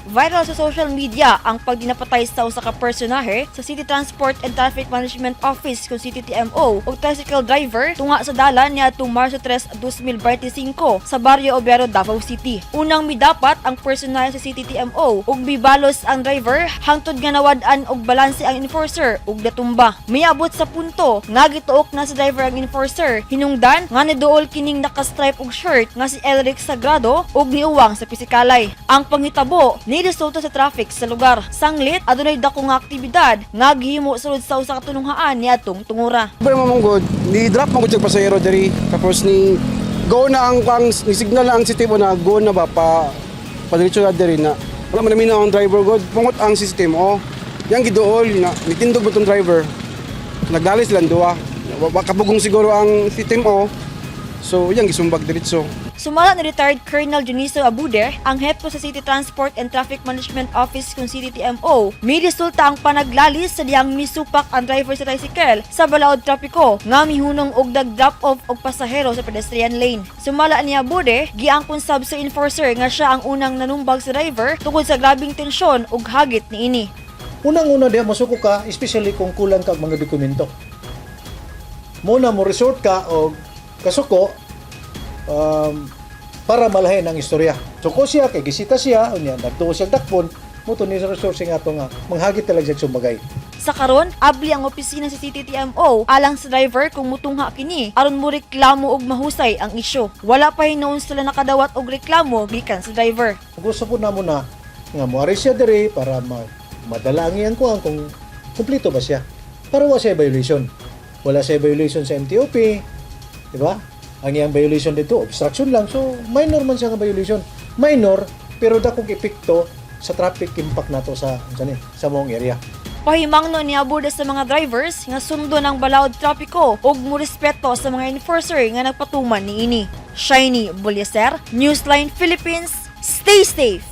Viral sa social media ang pagdinapatay sa usa ka personahe sa City Transport and Traffic Management Office kung CTTMO o tricycle driver tunga sa dalan niadtong Marso 3, 2025 sa Barrio Obrero, Davao City. Unang midapat ang personahe sa CTTMO ug bibalos ang driver hangtod nga nawad-an og balanse ang enforcer ug datumba. Miabot sa punto nga gituok na sa driver ang enforcer hinungdan nga niduol kining naka-stripe og shirt nga si Elric Sagrado ug niuwang sa pisikalay. Ang panghitabo ni resulta sa traffic sa lugar. Sanglit adunay dako nga aktibidad nga gihimo sulod sa usa ka tulunghaan niadtong tungura. Pero mamunggod, ni drop mo ko pasahero diri tapos ni go na ang ni signal na ang sistema na go na ba pa diretso na diri na wala man namin ang driver god pungot ang sistema yang giduol na nitindog mo tong driver nagdalis lang duwa kapugong siguro ang sistema so yang gisumbag diretso. Sumala ni retired Colonel Juniso Abude, ang hepo sa City Transport and Traffic Management Office kung CTTMO. May resulta ang panaglalis sa diyang misupak ang driver sa tricycle sa balaod trapiko nga mihunong og drop-off og pasahero sa pedestrian lane. Sumala ni Abude, giangkon sab sa enforcer nga siya ang unang nanumbag sa driver tungod sa grabing tensyon ug hagit niini. Unang-una diha masuko ka, especially kung kulang ka mga dokumento. Muna mo resort ka og kasuko para malahin ang istorya. Suko siya, kay gisita siya, unya nagtuo siya dakpon, muto ni resource nga to nga manghagit talaga siya sumbagay. Sa karon, abli ang opisina sa CTTMO alang sa driver kung mutungha kini aron mo reklamo og mahusay ang isyu. Wala pa hinuon sila nakadawat og reklamo gikan sa driver. Gusto po na muna nga mo-arrest siya diri para madala ang iyang kuang kung kumpleto ba siya. Para wala siya violation. Wala siya violation sa MTOP, di ba? Ang iyang violation dito, obstruction lang. So, minor man siya nga violation. Minor, pero dakong epekto sa traffic impact nato sa mong area. Pahimangno ni Abude sa mga drivers nga sundo ng balaod trapiko ug morespeto sa mga enforcer nga nagpatuman niini. Shiny Bulyaser, Newsline Philippines, stay safe!